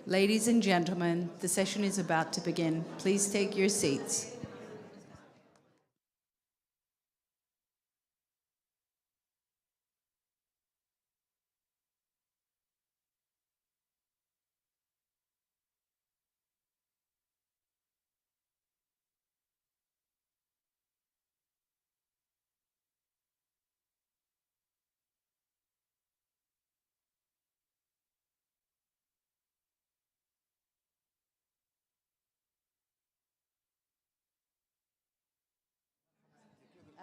Ladies and gentlemen, the session is about to begin. Please take your seats.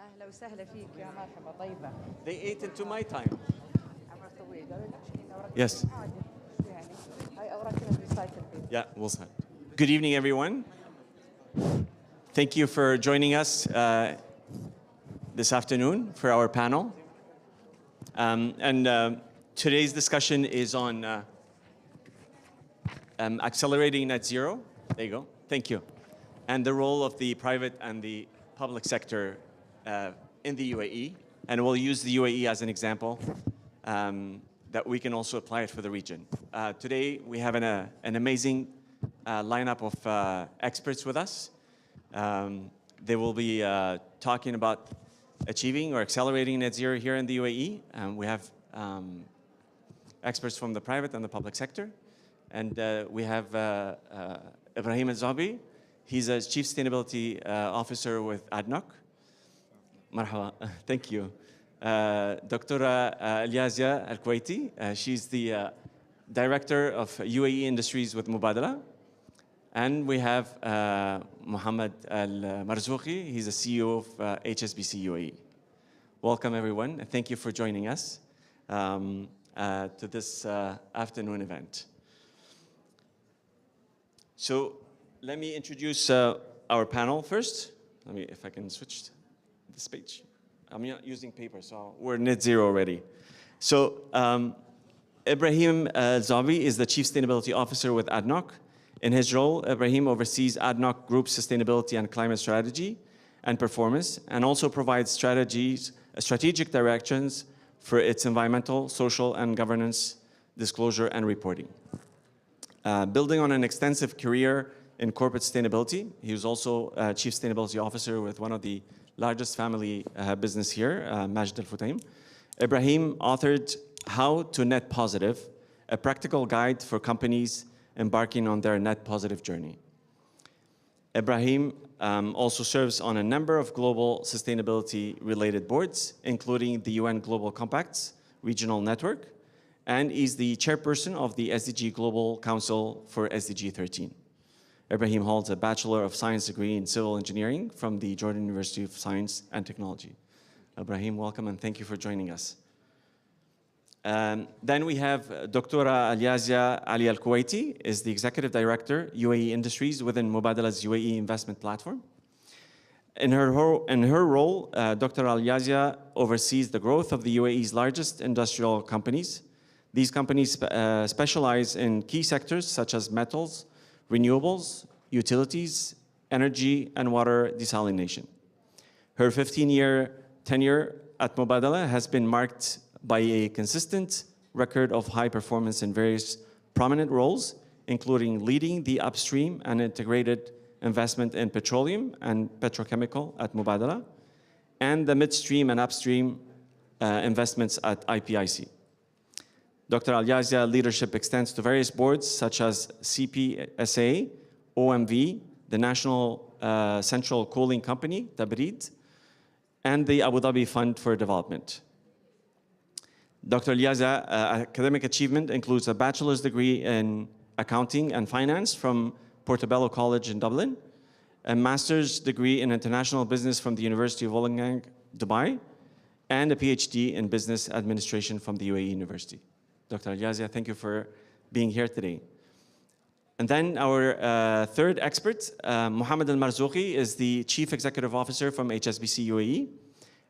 أهلا وسهلا فيك يا مرحبا طيبة. They ate into my time. عمر طويل قالوا لك شيلين أوراق. Yes. عادي شو يعني هاي أوراقنا بريسايكل فيه. Yeah, we'll start. Good evening, everyone. Thank you for joining us this afternoon for our panel. Today's discussion is on accelerating net zero. There you go. Thank you. And the role of the private and the public sector in the UAE. And we'll use the UAE as an example that we can also apply it for the region. Today, we have an amazing lineup of experts with us. They will be talking about achieving or accelerating net zero here in the UAE. We have experts from the private and the public sector. And we have Ibrahim Al-Zabi. He's a Chief Sustainability Officer with ADNOC. Marhaba, thank you. Dr. Aliazia Al-Kuwaiti, she's the Director of UAE Industries with Mubadala. And we have Mohammed Al-Marzouqi, he's the CEO of HSBC UAE. Welcome everyone, and thank you for joining us to this afternoon event. So let me introduce our panel first. Let me, if I can switch this page. I'm not using paper, so we're net zero already. So Ibrahim Zabi is the Chief Sustainability Officer with ADNOC. In his role, Ibrahim oversees ADNOC Group's sustainability and climate strategy and performance, and also provides strategic directions for its environmental, social, and governance disclosure and reporting. Building on an extensive career in corporate sustainability, he was also Chief Sustainability Officer with one of the largest family business here, Majd Al Futtaim. Ibrahim authored How to Net Positive, a practical guide for companies embarking on their net positive journey. Ibrahim also serves on a number of global sustainability-related boards, including the UN Global Compact's regional network, and is the chairperson of the SDG Global Council for SDG 13. Ibrahim holds a Bachelor of Science degree in Civil Engineering from the Jordan University of Science and Technology. Ibrahim, welcome and thank you for joining us. Then we have Dr. Aliazia Ali Al-Kuwaiti, is the Executive Director, UAE Industries within Mubadala's UAE Investment Platform. In her role, Dr. Aliazia oversees the growth of the UAE's largest industrial companies. These companies specialize in key sectors such as metals, renewables, utilities, energy, and water desalination. Her 15-year tenure at Mubadala has been marked by a consistent record of high performance in various prominent roles, including leading the upstream and integrated investment in petroleum and petrochemical at Mubadala, and the midstream and upstream investments at IPIC. Dr. Aliazia leadership extends to various boards such as CPSA, OMV, the National Central Cooling Company, Tabreed, and the Abu Dhabi Fund for Development. Dr. Aliazia academic achievement includes a bachelor's degree in accounting and finance from Portobello College in Dublin, a master's degree in international business from the University of Wollongong, Dubai, and a PhD in business administration from the UAE University. Dr. Aliazia, thank you for being here today. And then our third expert, Mohammed Al-Marzouqi, is the Chief Executive Officer from HSBC UAE.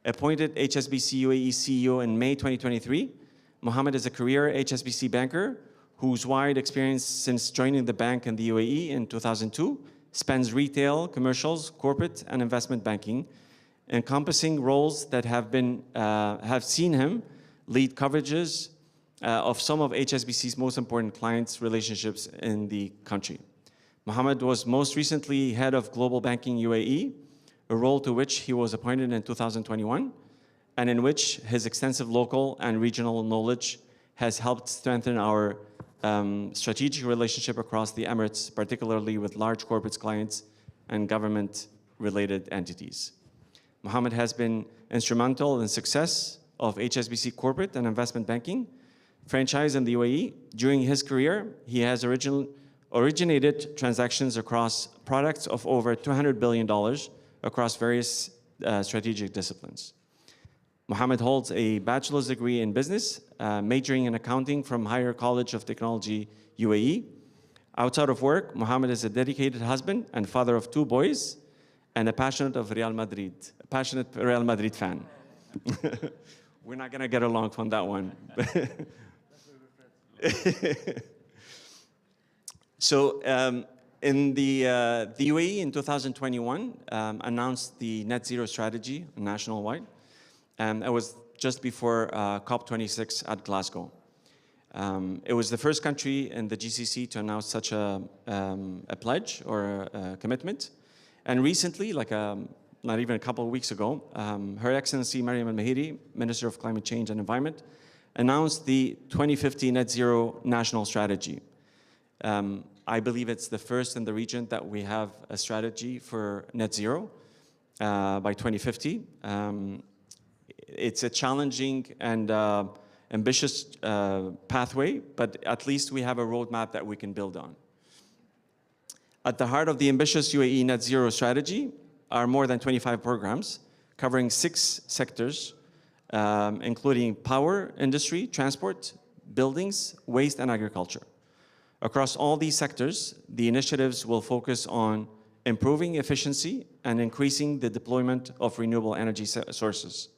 Appointed HSBC UAE CEO in May 2023, Mohammed is a career HSBC banker whose wide experience since joining the bank in the UAE in 2002 spans retail, commercials, corporate, and investment banking, encompassing roles that have seen him lead coverages of some of HSBC's most important clients' relationships in the country. Mohammed was most recently head of Global Banking UAE, a role to which he was appointed in 2021, and in which his extensive local and regional knowledge has helped strengthen our strategic relationship across the Emirates, particularly with large corporate clients and government-related entities. Mohammed has been instrumental in the success of HSBC corporate and investment banking franchise in the UAE. During his career, he has originated transactions across products of over $200 billion across various strategic disciplines. Mohammed holds a bachelor's degree in business, majoring in accounting from Higher College of Technology, UAE. Outside of work, Mohammed is a dedicated husband and father of 2 boys and a passionate Real Madrid fan. We're not gonna get along on that one. So in the UAE in 2021 announced the net zero strategy nationwide. It was just before COP26 at Glasgow. It was the first country in the GCC to announce such a pledge or a commitment. And recently, like not even a couple of weeks ago, Her Excellency Mariam Al-Mahiri, Minister of Climate Change and Environment, announced the 2050 Net Zero National Strategy. I believe it's the first in the region that we have a strategy for net zero by 2050. It's a challenging and ambitious pathway, but at least we have a roadmap that we can build on. At the heart of the ambitious UAE net zero strategy are more than 25 programs covering 6 sectors, including power, industry, transport, buildings, waste, and agriculture. Across all these sectors, the initiatives will focus on improving efficiency and increasing the deployment of renewable energy sources.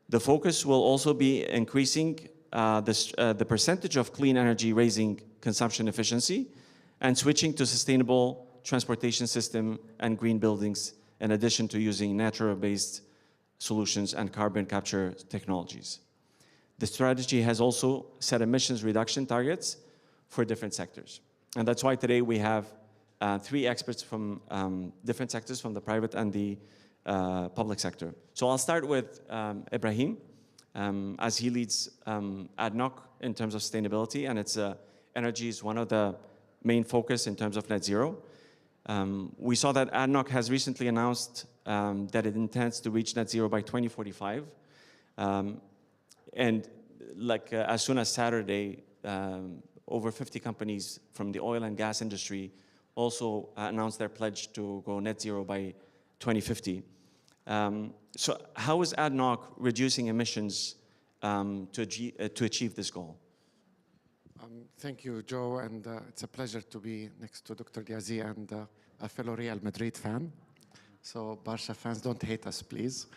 The focus will also be increasing the percentage of clean energy, raising consumption efficiency, and switching to sustainable transportation system and green buildings, in addition to using natural-based solutions and carbon capture technologies. The strategy has also set emissions reduction targets for different sectors. And that's why today we have 3 experts from different sectors, from the private and the public sector. So I'll start with Ibrahim, as he leads ADNOC in terms of sustainability, and it's energy is one of the main focus in terms of net zero. We saw that ADNOC has recently announced that it intends to reach net zero by 2045. And like as soon as Saturday, over 50 companies from the oil and gas industry also announced their pledge to go net zero by 2050. So how is ADNOC reducing emissions to achieve this goal? Thank you, Joe, and it's a pleasure to be next to Dr. Ghazi and a fellow Real Madrid fan. So Barca fans, don't hate us, please.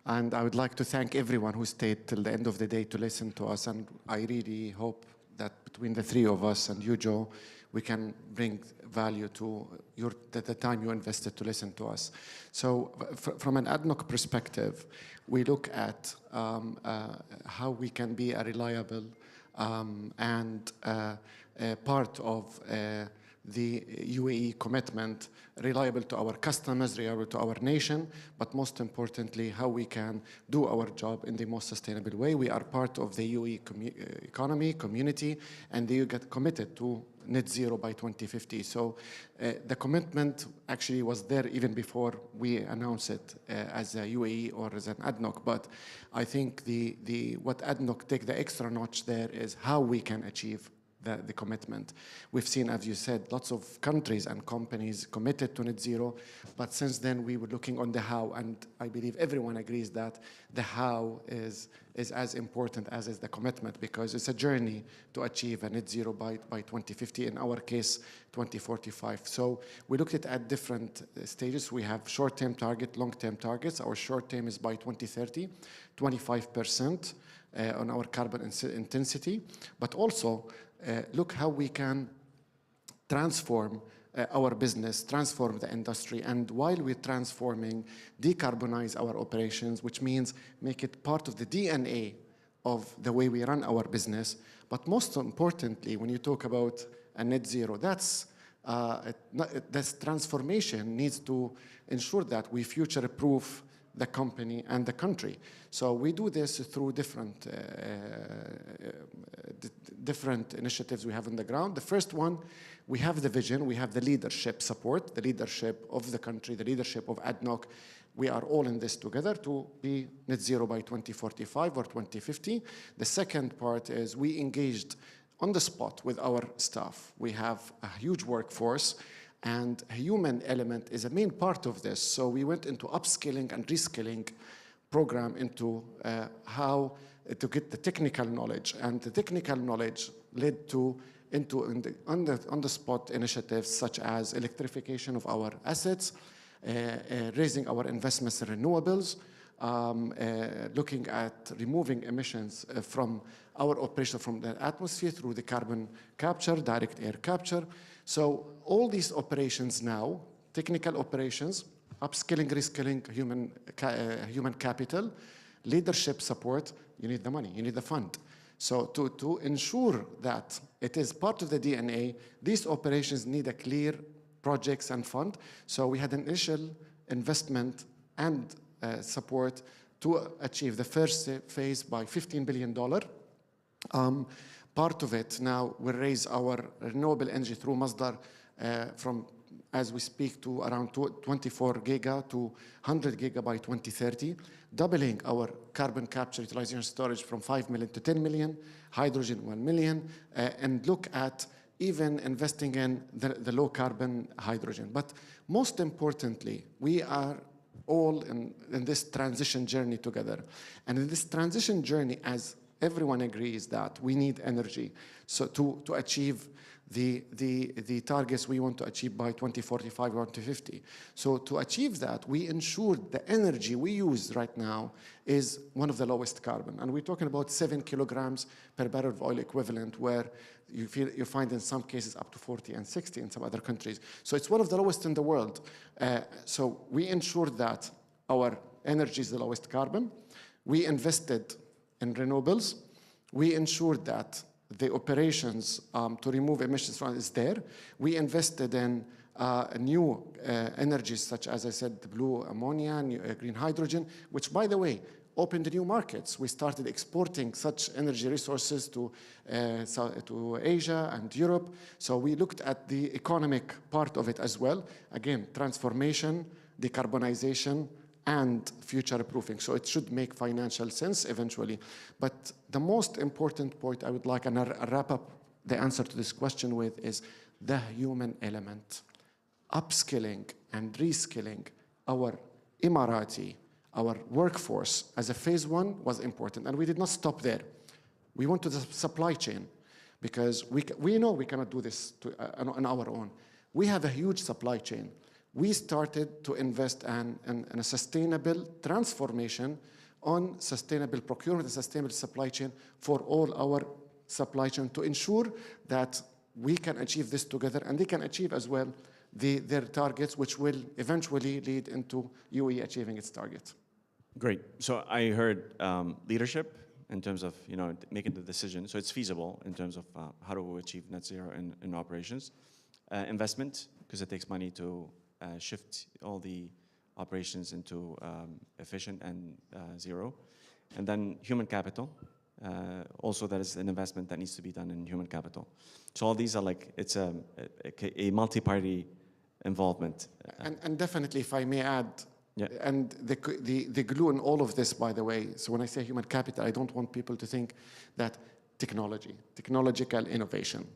And I would like to thank everyone who stayed till the end of the day to listen to us, and I really hope that between the 3 of us and you, Joe, we can bring value to the time you invested to listen to us. So from an ADNOC perspective, we look at how we can be a reliable and part of the UAE commitment, reliable to our customers, reliable to our nation, but most importantly, how we can do our job in the most sustainable way. We are part of the UAE economy, community, and they get committed to net zero by 2050. So the commitment actually was there even before we announced it as a UAE or as an ADNOC, but I think what ADNOC take the extra notch there is how we can achieve the commitment. We've seen, as you said, lots of countries and companies committed to net zero, but since then we were looking on the how, and I believe everyone agrees that the how is as important as is the commitment, because it's a journey to achieve a net zero by 2050, in our case 2045. So we looked at different stages. We have short-term target, long-term targets. Our short-term is by 2030, 25% on our carbon intensity, but also look how we can transform our business, transform the industry, and while we're transforming, decarbonize our operations, which means make it part of the DNA of the way we run our business. But most importantly, when you talk about a net zero, this transformation needs to ensure that we future-proof the company and the country. So we do this through different initiatives we have on the ground. The first one, we have the vision, we have the leadership support, the leadership of the country, the leadership of ADNOC. We are all in this together to be net zero by 2045 or 2050. The second part is we engaged on the spot with our staff. We have a huge workforce, and a human element is a main part of this. So we went into upskilling and reskilling program into how to get the technical knowledge. And the technical knowledge led to on-the-spot initiatives such as electrification of our assets, raising our investments in renewables, looking at removing emissions from our operation from the atmosphere through the carbon capture, direct air capture. So all these operations now, technical operations, upskilling, reskilling, human capital, leadership support, you need the money, you need the fund. So to ensure that it is part of the DNA, these operations need a clear projects and fund. So we had an initial investment and support to achieve the first phase by $15 billion. Part of it now will raise our renewable energy through Masdar from, as we speak, to around 24 giga to 100 giga by 2030, doubling our carbon capture utilization storage from 5 million to 10 million, hydrogen 1 million, and look at even investing in the low carbon hydrogen. But most importantly, we are all in this transition journey together. And in this transition journey, as everyone agrees that we need energy so to achieve the targets we want to achieve by 2045 or 2050. So to achieve that, we ensure the energy we use right now is one of the lowest carbon. And we're talking about 7 kilograms per barrel of oil equivalent, where you find in some cases up to 40 and 60 in some other countries. So it's one of the lowest in the world. So we ensured that our energy is the lowest carbon. We invested in renewables. We ensured that the operations to remove emissions from is there. We invested in new energies, such as I said, the blue ammonia, green hydrogen, which, by the way, opened new markets. We started exporting such energy resources to Asia and Europe. So we looked at the economic part of it as well. Again, transformation, decarbonization, and future-proofing. So it should make financial sense eventually. But the most important point I would like, and I'll wrap up the answer to this question with, is the human element. Upskilling and reskilling our Emirati, our workforce as a phase one was important. And we did not stop there. We went to the supply chain because we know we cannot do this on our own. We have a huge supply chain. We started to invest in a sustainable transformation on sustainable procurement and sustainable supply chain for all our supply chain to ensure that we can achieve this together and they can achieve as well their targets, which will eventually lead into UAE achieving its target. Great. So I heard leadership in terms of making the decision. So it's feasible in terms of how to achieve net zero in operations. Investment, because it takes money to shift all the operations into efficient and zero. And then human capital. Also, that is an investment that needs to be done in human capital. So all these are it's a multi-party involvement. And definitely, if I may add, yeah. And the glue in all of this, by the way, so when I say human capital, I don't want people to think that technological innovation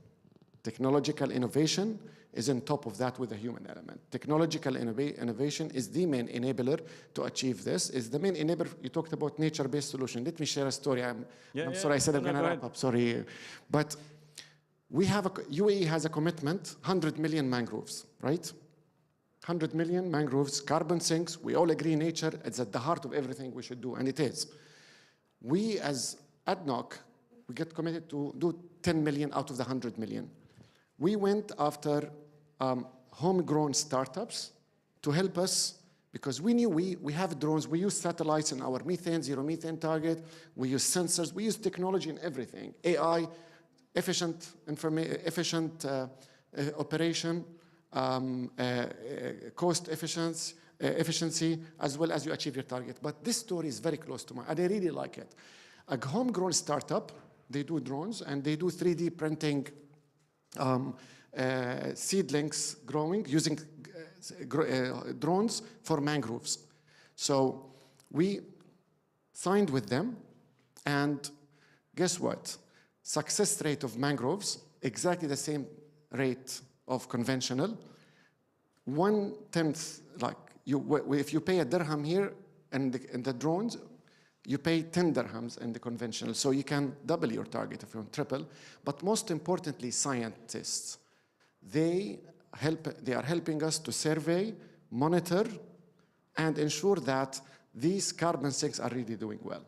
is on top of that with a human element. Technological innovation is the main enabler to achieve this, is the main enabler. You talked about nature-based solution. Let me share a story. I'm sorry, I said I'm going to wrap up, sorry. But we have UAE has a commitment, 100 million mangroves, right? 100 million mangroves, carbon sinks. We all agree nature is at the heart of everything we should do, and it is. We as ADNOC, we get committed to do 10 million out of the 100 million. We went after homegrown startups to help us Because we knew we have drones, we use satellites in our methane, zero methane target, we use sensors, we use technology in everything. AI, efficient operation, cost efficiency, as well as you achieve your target. But this story is very close to mine, and I really like it. A homegrown startup, they do drones, and they do 3D printing seedlings growing using drones for mangroves. So we signed with them, and guess what? Success rate of mangroves, exactly the same rate of conventional. 1/10, like if you pay a dirham here in the drones, you pay 10 dirhams in the conventional. So you can double your target if you want triple. But most importantly, scientists. They are helping us to survey, monitor, and ensure that these carbon sinks are really doing well.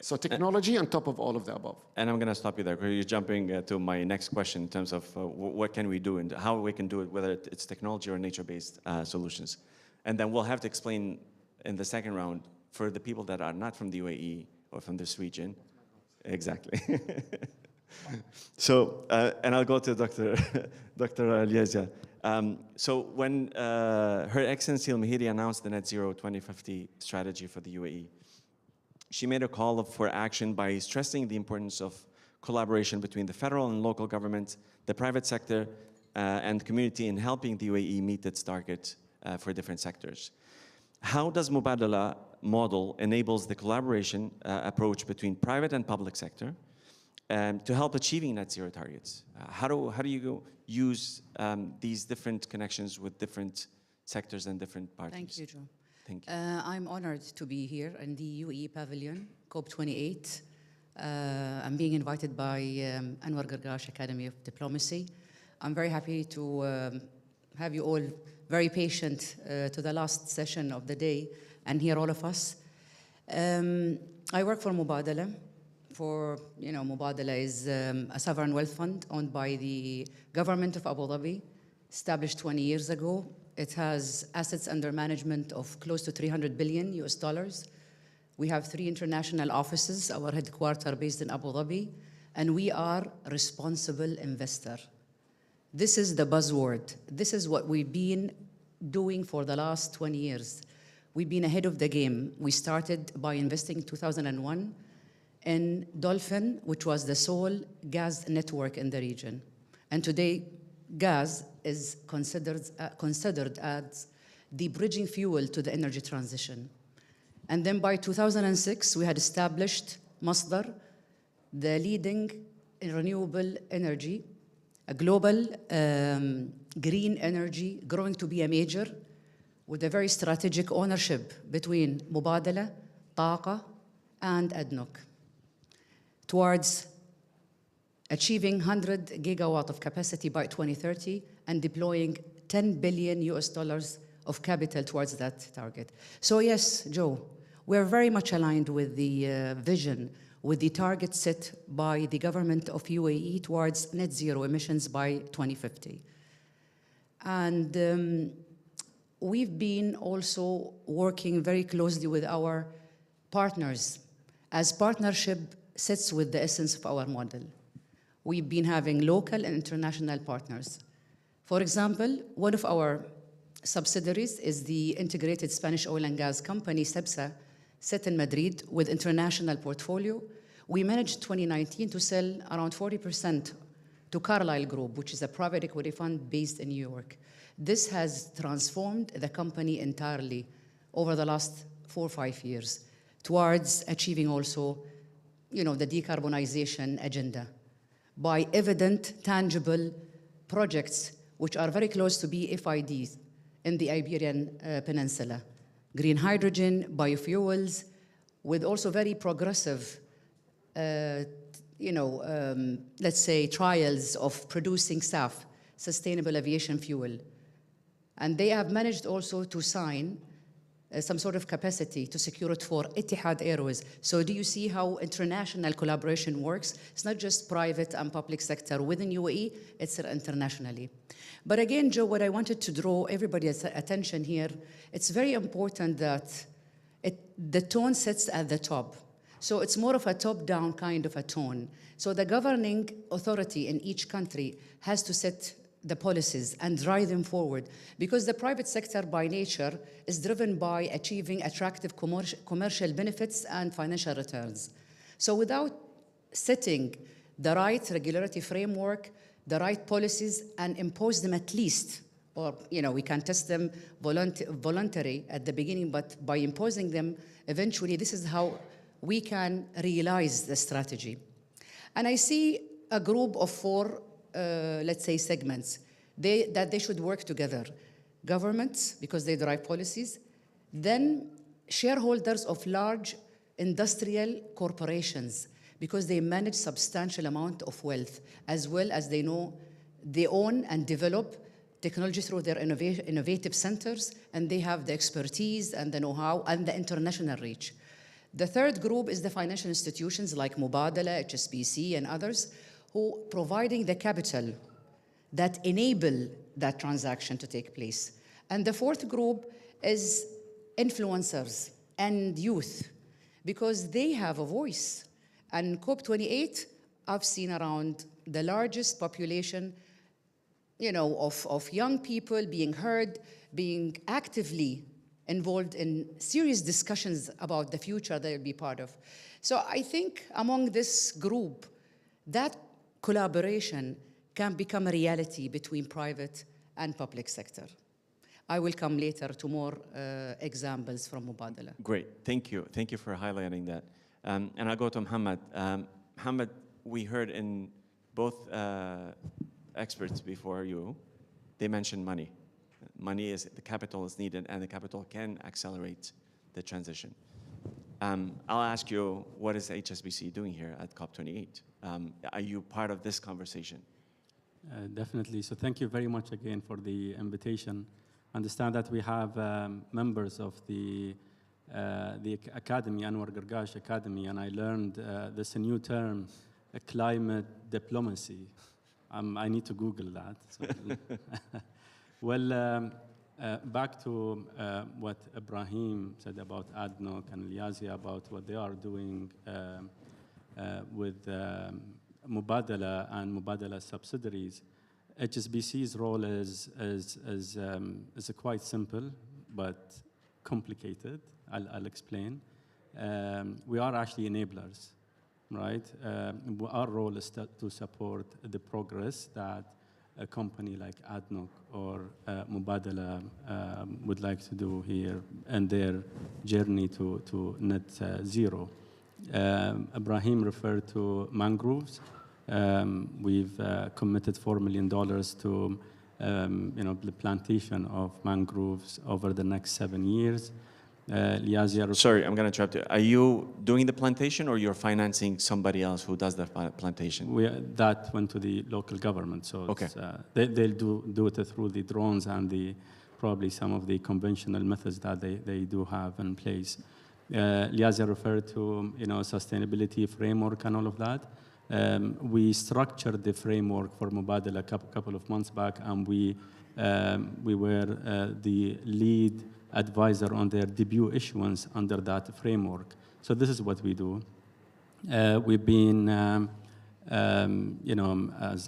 So technology on top of all of the above. And I'm going to stop you there, because you're jumping to my next question in terms of what can we do and how we can do it, whether it's technology or nature-based solutions. And then we'll have to explain in the second round for the people that are not from the UAE or from this region. Exactly. So, and I'll go to Dr. Al-Yazia. So when Her Excellency Al-Mahiri announced the Net Zero 2050 strategy for the UAE, she made a call for action by stressing the importance of collaboration between the federal and local government, the private sector, and community in helping the UAE meet its target for different sectors. How does Mubadala model enables the collaboration approach between private and public sector to help achieving net zero targets? How do you use these different connections with different sectors and different parties? Thank you, Joe. Thank you. I'm honored to be here in the UAE Pavilion, COP28. I'm being invited by Anwar Gargash Academy of Diplomacy. I'm very happy to have you all very patient to the last session of the day and hear all of us. I work for Mubadala. Mubadala is a sovereign wealth fund owned by the government of Abu Dhabi, established 20 years ago. It has assets under management of close to $300 billion US. We have 3 international offices, our headquarters based in Abu Dhabi, and we are responsible investor. This is the buzzword. This is what we've been doing for the last 20 years. We've been ahead of the game. We started by investing in 2001 in Dolphin, which was the sole gas network in the region. And today, gas is considered as the bridging fuel to the energy transition. And then by 2006, we had established Masdar, the leading in renewable energy, a global green energy growing to be a major with a very strategic ownership between Mubadala, Taqa, and ADNOC towards achieving 100 gigawatt of capacity by 2030 and deploying $10 billion US of capital towards that target. So yes, Joe, we're very much aligned with the vision, with the target set by the government of UAE towards net zero emissions by 2050. And we've been also working very closely with our partners, as partnership sits with the essence of our model. We've been having local and international partners. For example, one of our subsidiaries is the integrated Spanish oil and gas company, CEPSA, set in Madrid with international portfolio. We managed 2019 to sell around 40% to Carlyle Group, which is a private equity fund based in New York. This has transformed the company entirely over the last 4 or 5 years towards achieving also, the decarbonization agenda by evident, tangible projects which are very close to be FIDs in the Iberian Peninsula. Green hydrogen, biofuels, with also very progressive, let's say, trials of producing SAF, sustainable aviation fuel. And they have managed also to sign some sort of capacity to secure it for Etihad Airways. So do you see how international collaboration works? It's not just private and public sector within UAE, it's internationally. But again, Joe, what I wanted to draw everybody's attention here, it's very important that the tone sits at the top. So it's more of a top-down kind of a tone. So the governing authority in each country has to set the policies and drive them forward, because the private sector by nature is driven by achieving attractive commercial benefits and financial returns. So without setting the right regulatory framework, the right policies, and impose them at least, or we can test them voluntary at the beginning, but by imposing them, eventually this is how we can realize the strategy. And I see a group of four let's say, segments, that they should work together. Governments, because they drive policies, then shareholders of large industrial corporations, because they manage substantial amount of wealth, as well as they own and develop technology through their innovative centers, and they have the expertise and the know-how and the international reach. The third group is the financial institutions like Mubadala, HSBC, and others, who providing the capital that enable that transaction to take place. And the fourth group is influencers and youth, because they have a voice. And COP28, I've seen around the largest population, of young people being heard, being actively involved in serious discussions about the future they'll be part of. So I think among this group, that collaboration can become a reality between private and public sector. I will come later to more examples from Mubadala. Great, thank you. Thank you for highlighting that. And I'll go to Mohammed. Mohammed, we heard in both experts before you, they mentioned money. Money is, the capital is needed, and the capital can accelerate the transition. I'll ask you, what is HSBC doing here at COP28? Are you part of this conversation? Definitely. So thank you very much again for the invitation. Understand that we have members of the Academy, Anwar Gargash Academy, and I learned this a new term, climate diplomacy. I need to Google that. So well, back to what Ibrahim said about ADNOC and Al-Yazia, about what they are doing with Mubadala and Mubadala subsidiaries. HSBC's role is quite simple, but complicated. I'll explain. We are actually enablers, right? Our role is to support the progress that a company like ADNOC or Mubadala would like to do here and their journey to net zero. Ibrahim referred to mangroves. We've committed $4 million to the plantation of mangroves over the next 7 years. Sorry, I'm going to interrupt you. Are you doing the plantation, or you're financing somebody else who does the plantation? That went to the local government, so okay. They'll do it through the drones and probably some of the conventional methods that they do have in place. Liazia referred to sustainability framework and all of that. We structured the framework for Mubadala a couple of months back, and we were the lead advisor on their debut issuance under that framework. So this is what we do. We've been, as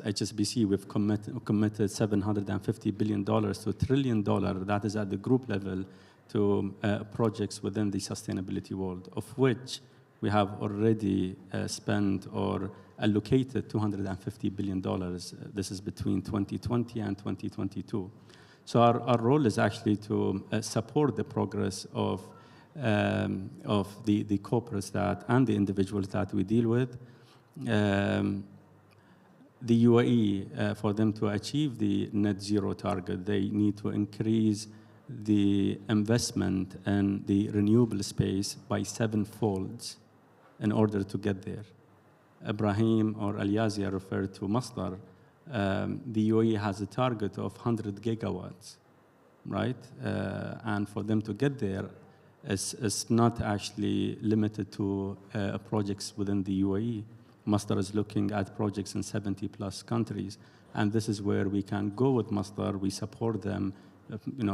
HSBC, we've committed $750 billion to $1 trillion, that is at the group level, to projects within the sustainability world, of which we have already spent or allocated $250 billion. This is between 2020 and 2022. So our role is actually to support the progress of the corporates and the individuals that we deal with. The UAE, for them to achieve the net zero target, they need to increase the investment in the renewable space by 7-fold in order to get there. Ibrahim or Al-Yazia referred to Masdar. The UAE has a target of 100 gigawatts, right? And for them to get there, is not actually limited to projects within the UAE. Masdar is looking at projects in 70 plus countries, and this is where we can go with Masdar. We support them,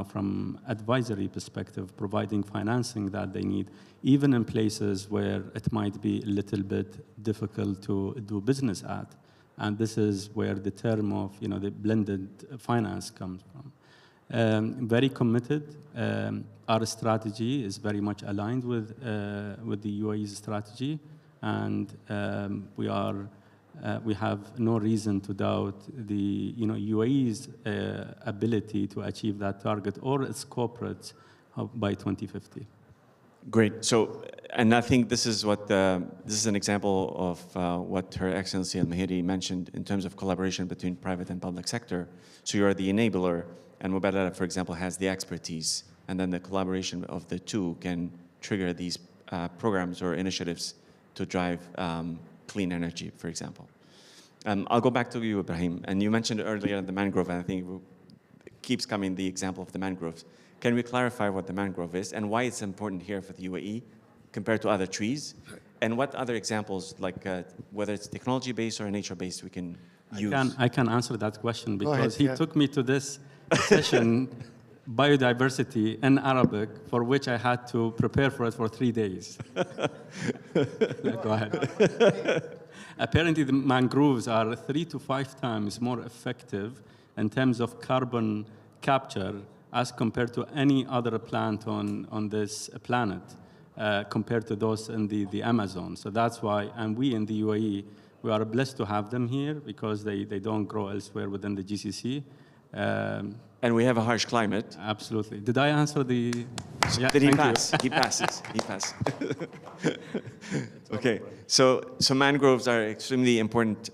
from advisory perspective, providing financing that they need, even in places where it might be a little bit difficult to do business at. And this is where the term of, the blended finance comes from. Very committed. Our strategy is very much aligned with the UAE's strategy, and we have no reason to doubt the UAE's ability to achieve that target or its corporates by 2050. Great. So, and I think this is what this is an example of what Her Excellency Al Mahiri mentioned in terms of collaboration between private and public sector. So you are the enabler, and Mubadala, for example, has the expertise, and then the collaboration of the two can trigger these programs or initiatives to drive clean energy, for example. I'll go back to you, Ibrahim, and you mentioned earlier the mangrove, and I think it keeps coming the example of the mangroves. Can we clarify what the mangrove is and why it's important here for the UAE compared to other trees? And what other examples, like whether it's technology-based or nature-based, we can use? I can answer that question because ahead, he took me to this session, biodiversity in Arabic, for which I had to prepare for it for 3 days. Go ahead. Apparently, the mangroves are 3 to 5 times more effective in terms of carbon capture as compared to any other plant on this planet, compared to those in the Amazon. So that's why, and we in the UAE, we are blessed to have them here because they don't grow elsewhere within the GCC. And we have a harsh climate. Absolutely. Did I answer the... Yeah, Did he thank you. pass? He passes. He passes. Okay. So mangroves are extremely important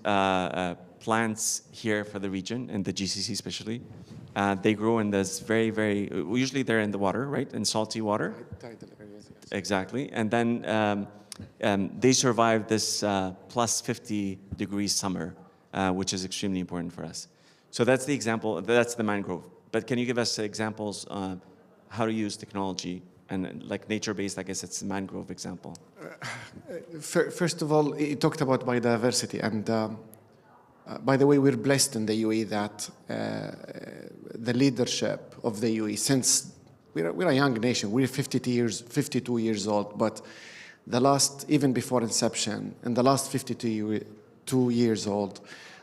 plants here for the region, and the GCC especially. They grow in this very, usually they're in the water, right? In salty water. Tidal areas, yes. Exactly. And then they survive this plus 50 degrees summer, which is extremely important for us. So that's the example, that's the mangrove. But can you give us examples on how to use technology and like nature-based, I guess it's the mangrove example. First of all, you talked about biodiversity, and by the way, we're blessed in the UAE that the leadership of the UAE, since we're a young nation, we're 52 years old, but even before inception, in the last 52 years old,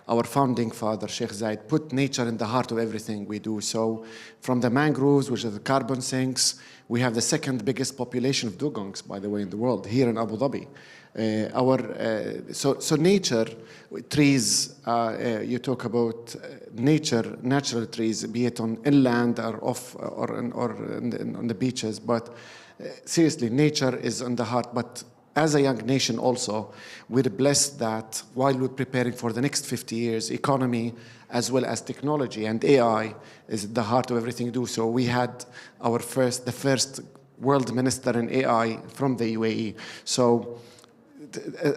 our founding father, Sheikh Zayed, put nature in the heart of everything we do. So from the mangroves, which are the carbon sinks, we have the second biggest population of dugongs, by the way, in the world, here in Abu Dhabi. So nature, trees, you talk about natural trees, be it on inland or on the beaches, but seriously, nature is in the heart. But as a young nation also, we're blessed that while we're preparing for the next 50 years, economy as well as technology and AI is at the heart of everything we do. So we had the first world minister in AI from the UAE. So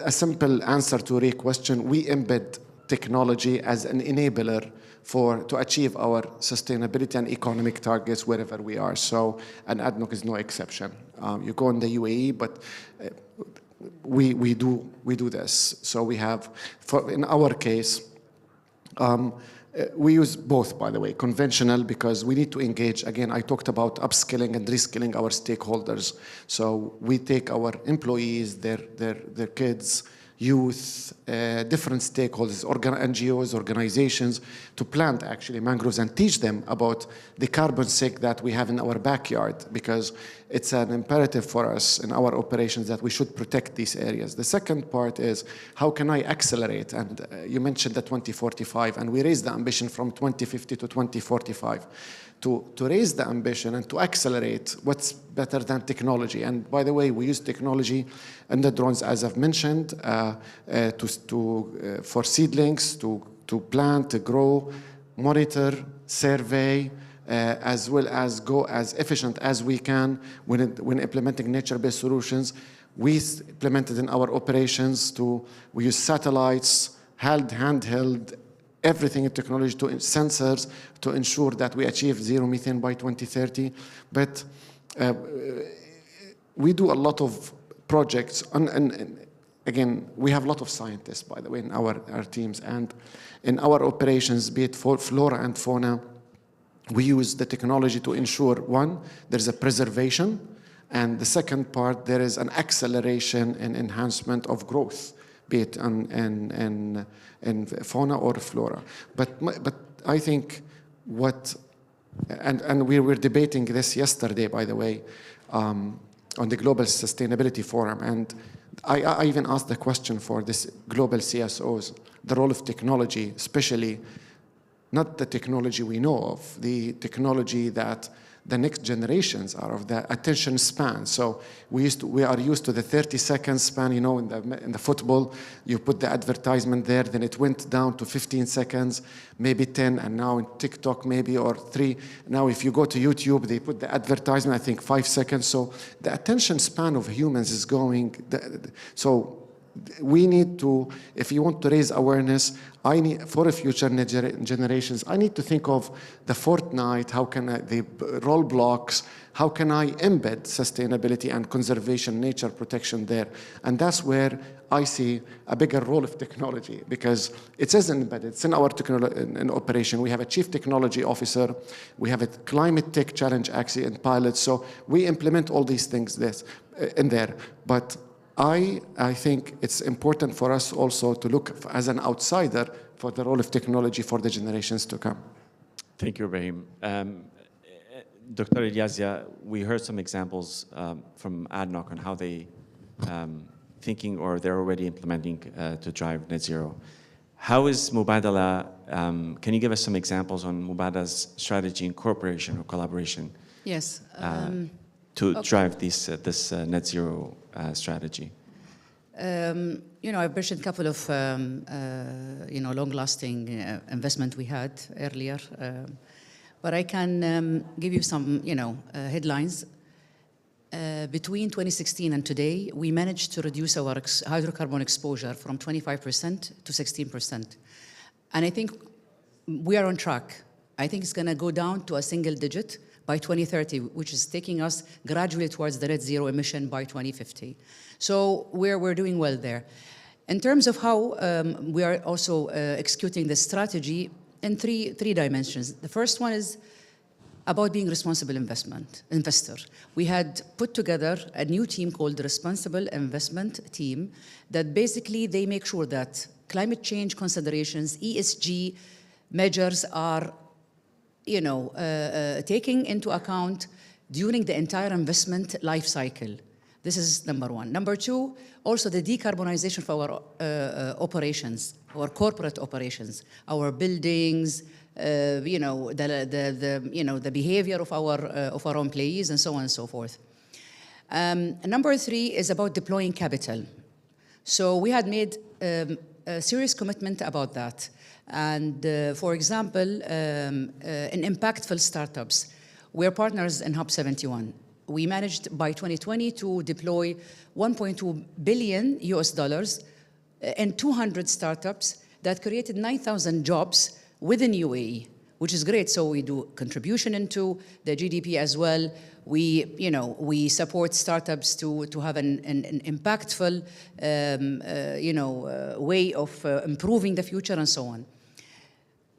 a simple answer to your question, we embed technology as an enabler to achieve our sustainability and economic targets wherever we are. So, and ADNOC is no exception. You go in the UAE, but we do this. So we have, in our case, we use both, by the way, conventional, because we need to engage. Again, I talked about upskilling and reskilling our stakeholders. So we take our employees, their kids, youth, different stakeholders, NGOs, organizations, to plant actually mangroves and teach them about the carbon sink that we have in our backyard, because it's an imperative for us in our operations that we should protect these areas. The second part is, how can I accelerate? And you mentioned the 2045, and we raised the ambition from 2050 to 2045. To raise the ambition and to accelerate, what's better than technology? And by the way, we use technology and the drones, as I've mentioned, for seedlings, to plant, to grow, monitor, survey, as well as go as efficient as we can when implementing nature-based solutions. We implemented in our operations we use satellites, handheld, everything in technology, to sensors, to ensure that we achieve zero methane by 2030. But we do a lot of projects, and again, we have a lot of scientists, by the way, in our teams, and in our operations, be it for flora and fauna, we use the technology to ensure, one, there's a preservation, and the second part, there is an acceleration and enhancement of growth, be it in fauna or flora. But I think and we were debating this yesterday, by the way, on the Global Sustainability Forum, and I even asked the question for this global CSOs, the role of technology, especially not the technology we know of, the technology that the next generations are of, the attention span. So we are used to the 30-second span, in the football, you put the advertisement there, then it went down to 15 seconds, maybe 10, and now in TikTok maybe, or 3. Now if you go to YouTube, they put the advertisement, I think 5 seconds. So the attention span of humans is going, so we need to, if you want to raise awareness, for future generations, I need to think of the Fortnite, how can the roadblocks, how can I embed sustainability and conservation, nature protection there? And that's where I see a bigger role of technology, because it is embedded, it's in our in operation. We have a chief technology officer, we have a climate tech challenge actually in pilots, so we implement all these things in there. But I think it's important for us also to look as an outsider for the role of technology for the generations to come. Thank you, Ibrahim. Dr. Ilyasia, we heard some examples from ADNOC on how they thinking or they're already implementing to drive net zero. How is Mubadala, can you give us some examples on Mubadala's strategy in cooperation or collaboration? Yes. To drive this net zero strategy? I've mentioned a couple of, long-lasting investment we had earlier, but I can give you some, headlines. Between 2016 and today, we managed to reduce our hydrocarbon exposure from 25% to 16%. And I think we are on track. I think it's going to go down to a single digit by 2030, which is taking us gradually towards the net zero emission by 2050. So we're doing well there. In terms of how we are also executing the strategy in three dimensions. The first one is about being responsible investor. We had put together a new team called the Responsible Investment Team that basically they make sure that climate change considerations, ESG measures are taking into account during the entire investment life cycle. This is number one. Number two, also the decarbonization of our operations, our corporate operations, our buildings, the behavior of our employees, and so on and so forth. Number three is about deploying capital. So we had made a serious commitment about that. And for example, in impactful startups, we're partners in Hub 71. We managed by 2020 to deploy $1.2 billion in 200 startups that created 9,000 jobs within UAE, which is great. So we do contribution into the GDP as well. We support startups to have an impactful, way of improving the future and so on.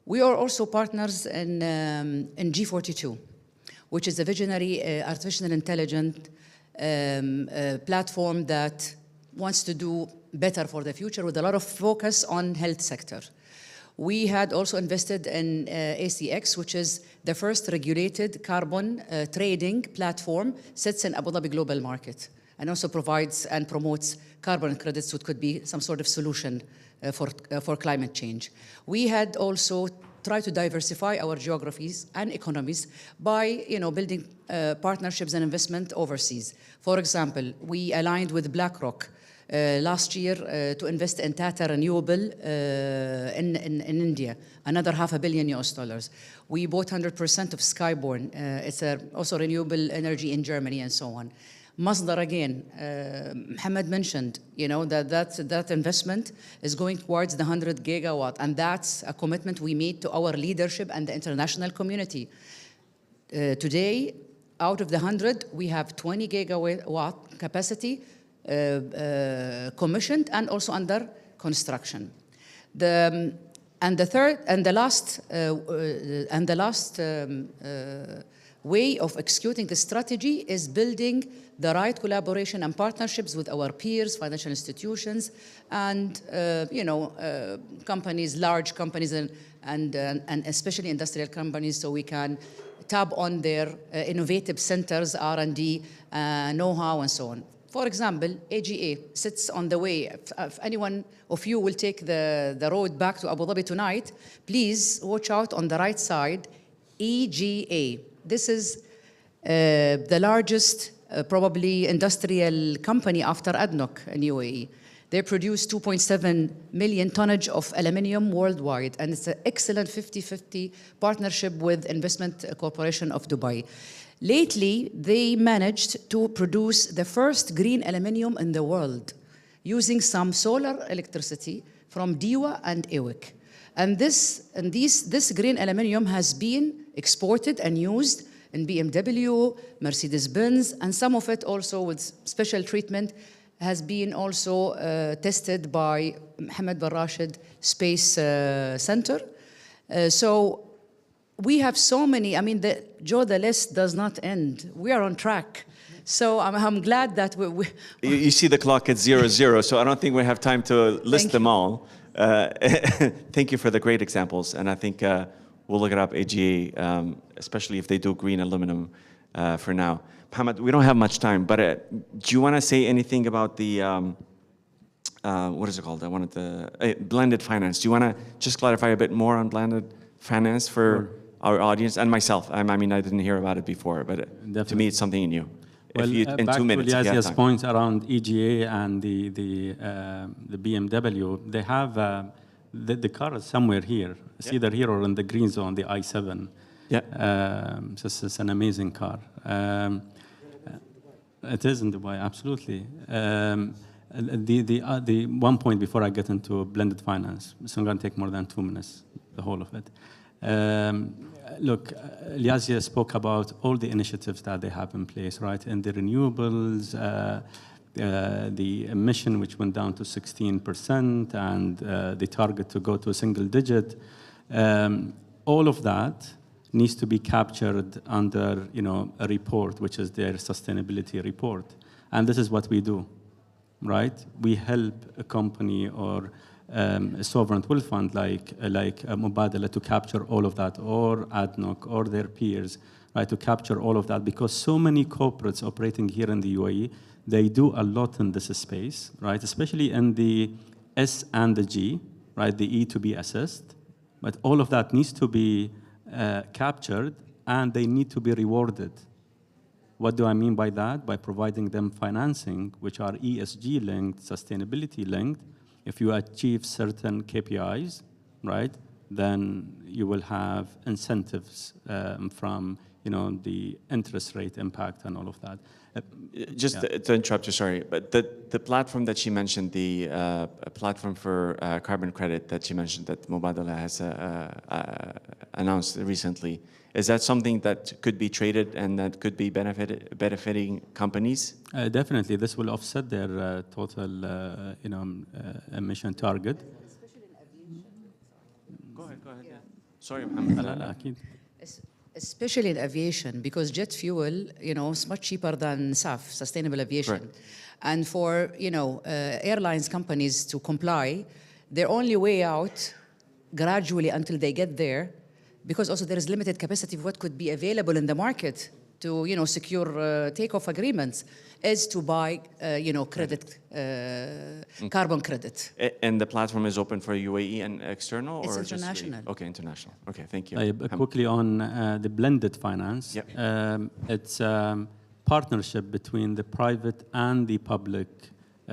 We are also partners in G42, which is a visionary artificial intelligence platform that wants to do better for the future with a lot of focus on health sector. We had also invested in ACX, which is the first regulated carbon trading platform, sits in Abu Dhabi Global Market, and also provides and promotes carbon credits, which could be some sort of solution for climate change. We had also tried to diversify our geographies and economies by building partnerships and investment overseas. For example, we aligned with BlackRock last year to invest in Tata Renewable in India, another $500 million. We bought 100% of Skyborn. It's also renewable energy in Germany and so on. Masdar again, Mohammed mentioned, that investment is going towards the 100 gigawatt, and that's a commitment we made to our leadership and the international community. Today, out of the 100, we have 20 gigawatt capacity commissioned and also under construction. And the third and the last way of executing the strategy is building the right collaboration and partnerships with our peers, financial institutions, and companies, large companies, and especially industrial companies, so we can tap on their innovative centers, R&D, know-how, and so on. For example, AGA sits on the way. If anyone of you will take the road back to Abu Dhabi tonight, please watch out on the right side, EGA. This is the largest, probably industrial company after ADNOC in UAE. They produce 2.7 million tonnage of aluminium worldwide, and it's an excellent 50-50 partnership with Investment Corporation of Dubai. Lately, they managed to produce the first green aluminium in the world using some solar electricity from DEWA and EWIC. And this green aluminium has been exported and used in BMW, Mercedes-Benz, and some of it also with special treatment has been also tested by Mohammed bin Rashid Space Center. So we have so many, I mean, Joe, the list does not end. We are on track. So I'm glad that we You see the clock at 00, so I don't think we have time to list them all. Thank you for the great examples, and I think we'll look it up, AGA, especially if they do green aluminum for now. Mohammed, we don't have much time, but do you want to say anything about the, what is it called? I wanted the blended finance. Do you want to just clarify a bit more on blended finance for our audience and myself? I mean, I didn't hear about it before, but to me, it's something new. Well, in back 2 minutes, to if you have Liazia's time. point around EGA and the BMW, they have the car is somewhere here. It's either here or in the green zone, the i7. Yeah. So it's an amazing car. It is in Dubai, absolutely. The one point before I get into blended finance, it's not going to take more than 2 minutes, the whole of it. Look, Liazia spoke about all the initiatives that they have in place, right? And the renewables, the emission which went down to 16%, and the target to go to a single digit. All of that needs to be captured under, a report, which is their sustainability report. And this is what we do, right? We help a company or a sovereign wealth fund like Mubadala to capture all of that, or ADNOC, or their peers, right, to capture all of that, because so many corporates operating here in the UAE, they do a lot in this space, right, especially in the S and the G, right, the E to be assessed, but all of that needs to be captured, and they need to be rewarded. What do I mean by that? By providing them financing, which are ESG-linked, sustainability-linked. If you achieve certain KPIs, right, then you will have incentives from, the interest rate impact and all of that. Just to interrupt you, sorry, but the platform that she mentioned, the platform for carbon credit that she mentioned that Mubadala has announced recently, is that something that could be traded and that could be benefiting companies? Definitely, this will offset their total, emission target. Go ahead. Yeah. Sorry, Mohammed. أكيد. Especially in aviation, because jet fuel, is much cheaper than SAF, sustainable aviation. Right. And for, airlines companies to comply, their only way out, gradually until they get there, because also there is limited capacity of what could be available in the market to, secure takeoff agreements, is to buy, credit, carbon credit. And the platform is open for UAE and external? It's or international. Just okay, international. Okay, thank you. Quickly on the blended finance, Yep. It's a partnership between the private and the public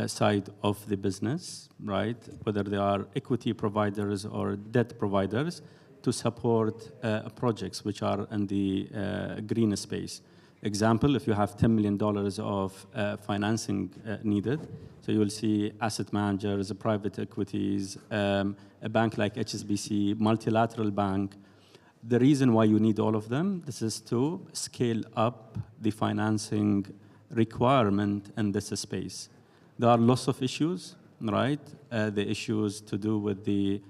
side of the business, right? Whether they are equity providers or debt providers, to support projects which are in the green space. Example, if you have $10 million of financing needed, so you will see asset managers, private equities, a bank like HSBC, multilateral bank, The reason why you need all of them, this is to scale up the financing requirement in this space. There are lots of issues, right? The issues to do with the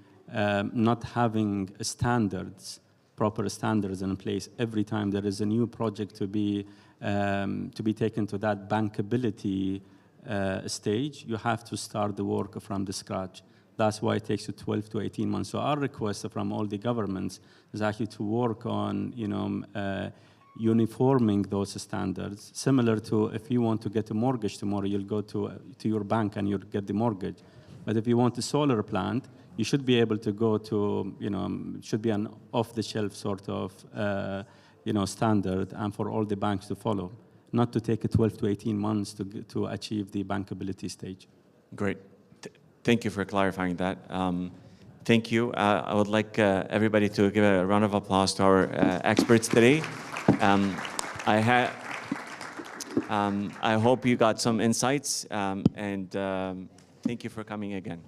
not having standards, proper standards in place. Every time there is a new project to be taken to that bankability stage, you have to start the work from the scratch. That's why it takes you 12 to 18 months. So our request from all the governments is actually to work on, uniforming those standards. Similar to if you want to get a mortgage tomorrow, you'll go to your bank and you'll get the mortgage. But if you want a solar plant, you should be able to go to, should be an off-the-shelf sort of, standard, and for all the banks to follow, not to take 12 to 18 months to achieve the bankability stage. Great. Thank you for clarifying that. Thank you. I would like everybody to give a round of applause to our experts today. I hope you got some insights, and thank you for coming again.